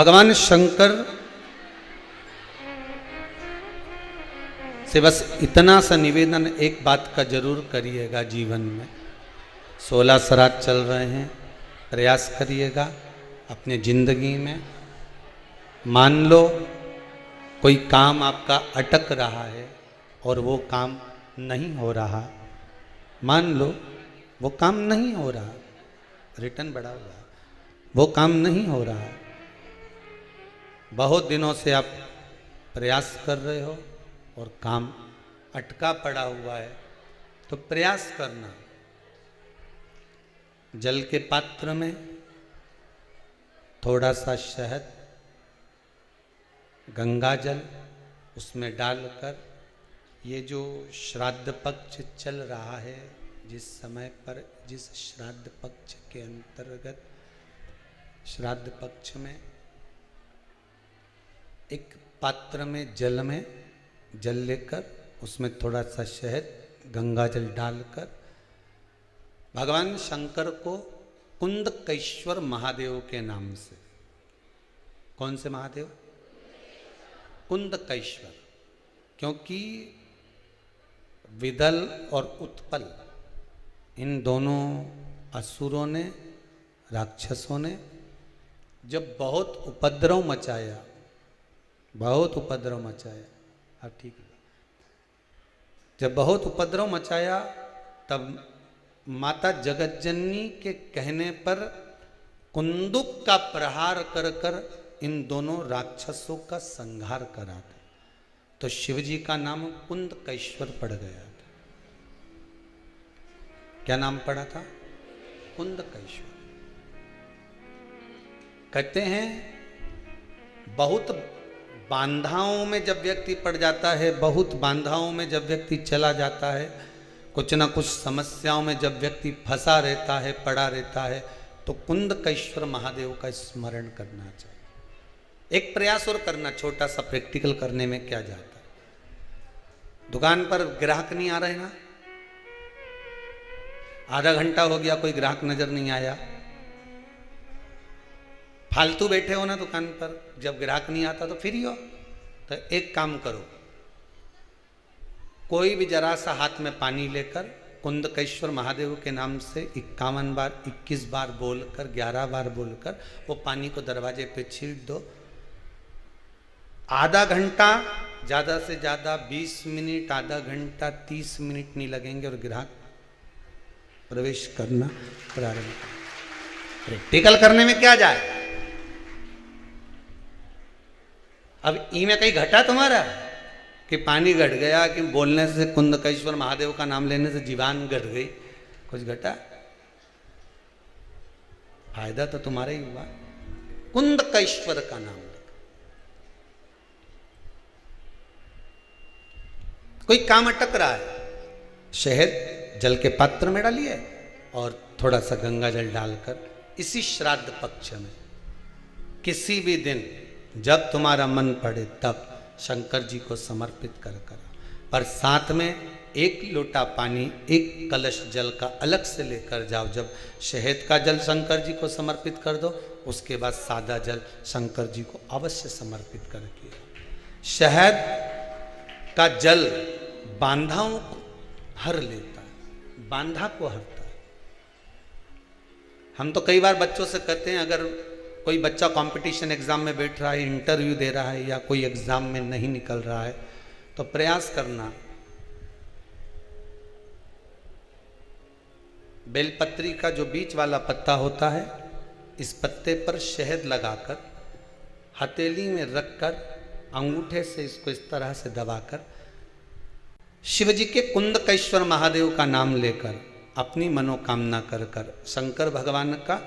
भगवान शंकर से बस इतना सा निवेदन एक बात का जरूर करिएगा जीवन में। 16 श्राद्ध चल रहे हैं, प्रयास करिएगा अपने जिंदगी में। मान लो कोई काम आपका अटक रहा है और वो काम नहीं हो रहा, मान लो वो काम नहीं हो रहा, रिटर्न बढ़ा हुआ, वो काम नहीं हो रहा, बहुत दिनों से आप प्रयास कर रहे हो और काम अटका पड़ा हुआ है, तो प्रयास करना। जल के पात्र में थोड़ा सा शहद, गंगा जल उसमें डालकर, ये जो श्राद्ध पक्ष चल रहा है, जिस समय पर जिस श्राद्ध पक्ष के अंतर्गत, श्राद्ध पक्ष में एक पात्र में जल लेकर उसमें थोड़ा सा शहद, गंगा जल डालकर भगवान शंकर को कुंदकेश्वर महादेव के नाम से, कौन से महादेव? कुंदकेश्वर, क्योंकि विदल और उत्पल इन दोनों असुरों ने, राक्षसों ने जब बहुत उपद्रव मचाया, बहुत उपद्रव मचाया, हाँ ठीक है, जब बहुत उपद्रव मचाया तब माता जगतजननी के कहने पर कुंदुक का प्रहार कर कर इन दोनों राक्षसों का संहार करा था। तो शिवजी का नाम कुंदकेश्वर पड़ गया था। क्या नाम पड़ा था? कुंदकेश्वर। कहते हैं बहुत बांधाओं में जब व्यक्ति पड़ जाता है, बहुत बांधाओं में जब व्यक्ति चला जाता है, कुछ ना कुछ समस्याओं में जब व्यक्ति फंसा रहता है, पड़ा रहता है, तो कुंदकेश्वर महादेव का स्मरण करना चाहिए। एक प्रयास और करना, छोटा सा प्रैक्टिकल करने में क्या जाता है। दुकान पर ग्राहक नहीं आ रहे ना, आधा घंटा हो गया कोई ग्राहक नजर नहीं आया, फालतू बैठे हो ना दुकान पर, जब ग्राहक नहीं आता तो फ्री हो, तो एक काम करो, कोई भी जरा सा हाथ में पानी लेकर कुंदकेश्वर महादेव के नाम से 51 बार, 21 बार बोलकर, 11 बार बोलकर वो पानी को दरवाजे पे छीट दो। आधा घंटा, ज्यादा से ज्यादा 20 मिनट, आधा घंटा 30 मिनट नहीं लगेंगे और ग्राहक प्रवेश करना प्रारंभ। प्रैक्टिकल करने में क्या जाए। अब ई में कहीं घटा तुम्हारा कि पानी घट गया, कि बोलने से, कुंदकेश्वर महादेव का नाम लेने से जीवान घट गई, कुछ घटा? फायदा तो तुम्हारा ही हुआ। कुंदकेश्वर का नाम लेकर कोई काम अटक रहा है, शहद जल के पात्र में डालिए और थोड़ा सा गंगा जल डालकर इसी श्राद्ध पक्ष में किसी भी दिन जब तुम्हारा मन पड़े तब शंकर जी को समर्पित कर पर साथ में एक लोटा पानी, एक कलश जल का अलग से लेकर जाओ। जब शहद का जल शंकर जी को समर्पित कर दो, उसके बाद सादा जल शंकर जी को अवश्य समर्पित करके। शहद का जल बांधाओं को हर लेता है, बांधा को हरता है। हम तो कई बार बच्चों से कहते हैं, अगर कोई बच्चा कंपटीशन एग्जाम में बैठ रहा है, इंटरव्यू दे रहा है, या कोई एग्जाम में नहीं निकल रहा है, तो प्रयास करना बेलपत्री का जो बीच वाला पत्ता होता है, इस पत्ते पर शहद लगाकर हथेली में रखकर अंगूठे से इसको इस तरह से दबाकर शिवजी के कुंदकेश्वर महादेव का नाम लेकर अपनी मनोकामना कर कर शंकर भगवान का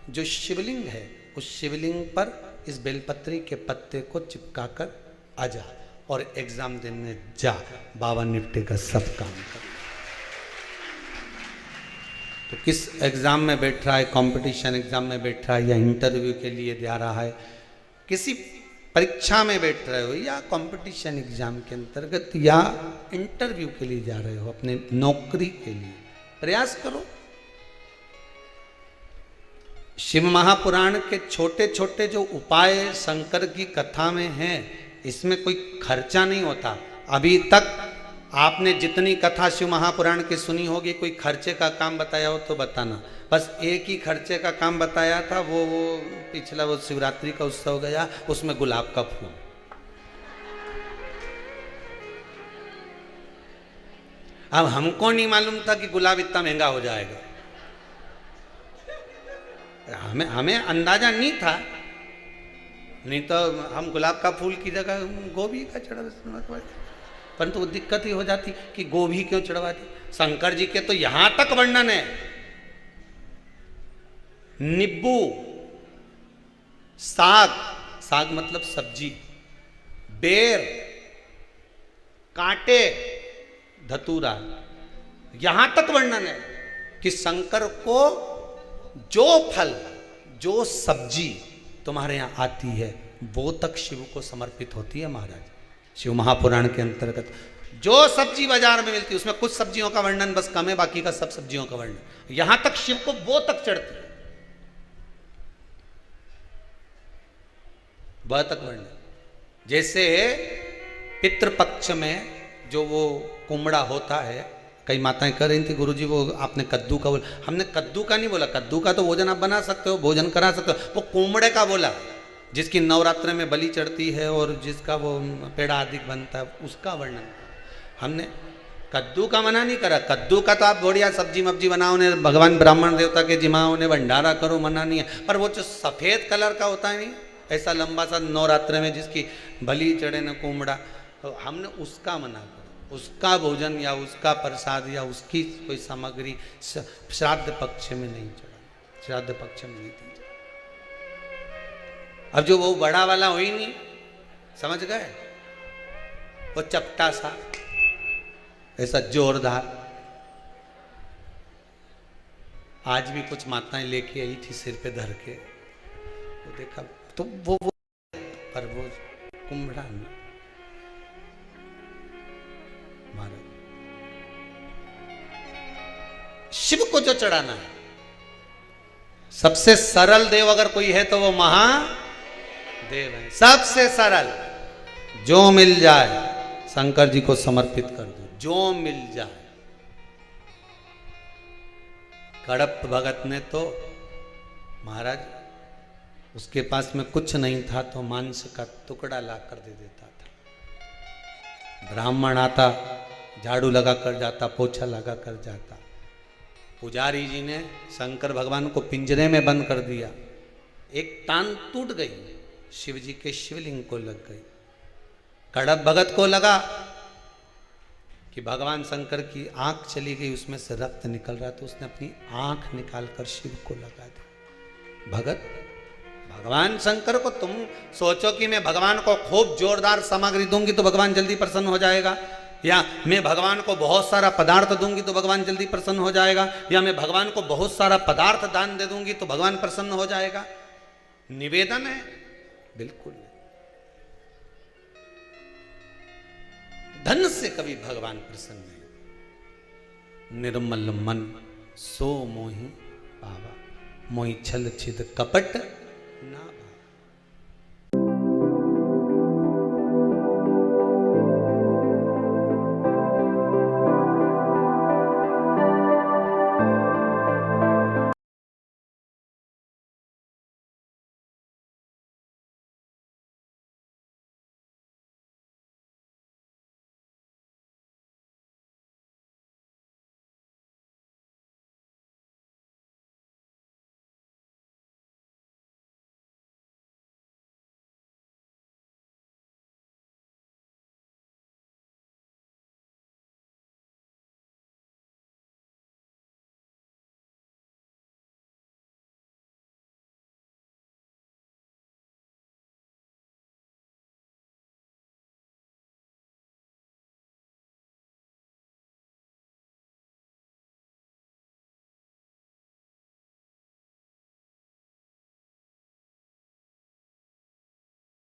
जो शिवलिंग है, उस शिवलिंग पर इस बेलपत्री के पत्ते को चिपकाकर आ जा और एग्जाम देने जा, बाबा निपटेगा सब काम कर। तो किस एग्जाम में बैठ रहा है, कंपटीशन एग्जाम में बैठ रहा है, या इंटरव्यू के लिए जा रहा है, किसी परीक्षा में बैठ रहे हो, या कंपटीशन एग्जाम के अंतर्गत, या इंटरव्यू के लिए जा रहे हो, अपने नौकरी के लिए, प्रयास करो शिव महापुराण के छोटे छोटे जो उपाय शंकर की कथा में हैं, इसमें कोई खर्चा नहीं होता। अभी तक आपने जितनी कथा शिव महापुराण की सुनी होगी, कोई खर्चे का काम बताया हो तो बताना। बस एक ही खर्चे का काम बताया था, वो पिछला वो शिवरात्रि का उत्सव गया, उसमें गुलाब का फूल। अब हमको नहीं मालूम था कि गुलाब इतना महंगा हो जाएगा, हमें अंदाजा नहीं था, नहीं तो हम गुलाब का फूल की जगह गोभी का चढ़ा, परंतु वो दिक्कत ही हो जाती कि गोभी क्यों चढ़वा दी। शंकर जी के तो यहां तक वर्णन है, नींबू, साग, साग मतलब सब्जी, बेर, कांटे, धतूरा, यहां तक वर्णन है कि शंकर को जो फल, जो सब्जी तुम्हारे यहां आती है वो तक शिव को समर्पित होती है। महाराज शिव महापुराण के अंतर्गत जो सब्जी बाजार में मिलती है उसमें कुछ सब्जियों का वर्णन बस कम है, बाकी का सब सब्जियों का वर्णन, यहां तक शिव को वो तक चढ़ती है, वह तक वर्णन। जैसे पितृपक्ष में जो वो कुमड़ा होता है, कई माताएं कह रही थी गुरुजी वो आपने कद्दू का बोला, हमने कद्दू का नहीं बोला, कद्दू का तो भोजन आप बना सकते हो, भोजन करा सकते हो, वो कुमड़े का बोला जिसकी नवरात्र में बलि चढ़ती है और जिसका वो पेड़ा आदि बनता है, उसका वर्णन। हमने कद्दू का मना नहीं करा, कद्दू का तो आप बढ़िया सब्जी मब्जी बनाओ, ने भगवान ब्राह्मण देवता के जिमाओ ने भंडारा करो, मना नहीं है, पर वो जो सफेद कलर का होता है नहीं, ऐसा लंबा सा नवरात्र में जिसकी बलि चढ़े न कुमड़ा, तो हमने उसका मना करा, उसका भोजन या उसका प्रसाद या उसकी कोई सामग्री श्राद्ध पक्ष में नहीं चढ़ा, श्राद्ध पक्ष में नहीं दी। अब जो वो बड़ा वाला हो ही नहीं, समझ गए, वो चपटा सा ऐसा जोरदार, आज भी कुछ माताएं लेके आई थी सिर पे धर के, वो देखा तो वो पर वो कुम्भड़ा नहीं। महाराज शिव को जो चढ़ाना है, सबसे सरल देव अगर कोई है तो वो महादेव है, सबसे सरल। जो मिल जाए शंकर जी को समर्पित कर दो, जो मिल जाए। कड़प भगत ने तो महाराज उसके पास में कुछ नहीं था तो मांस का टुकड़ा ला कर दे देता था। ब्राह्मण आता, झाड़ू लगा कर जाता, पोछा लगा कर जाता। पुजारी जी ने शंकर भगवान को पिंजरे में बंद कर दिया, एक टांग टूट गई, शिव जी के शिवलिंग को लग गई। कड़प भगत को लगा कि भगवान शंकर की आंख चली गई, उसमें से रक्त निकल रहा, तो उसने अपनी आंख निकालकर शिव को लगा दी। भगत भगवान शंकर को तुम सोचो कि मैं भगवान को खूब जोरदार सामग्री दूंगी तो भगवान जल्दी प्रसन्न हो जाएगा, या मैं भगवान को बहुत सारा पदार्थ दूंगी तो भगवान जल्दी प्रसन्न हो जाएगा, या मैं भगवान को बहुत सारा पदार्थ दान दे दूंगी तो भगवान प्रसन्न हो जाएगा। निवेदन है, बिल्कुल धन से कभी भगवान प्रसन्न नहीं। निर्मल मन सो मोहि पावा, मोहि छल छिद कपट ना।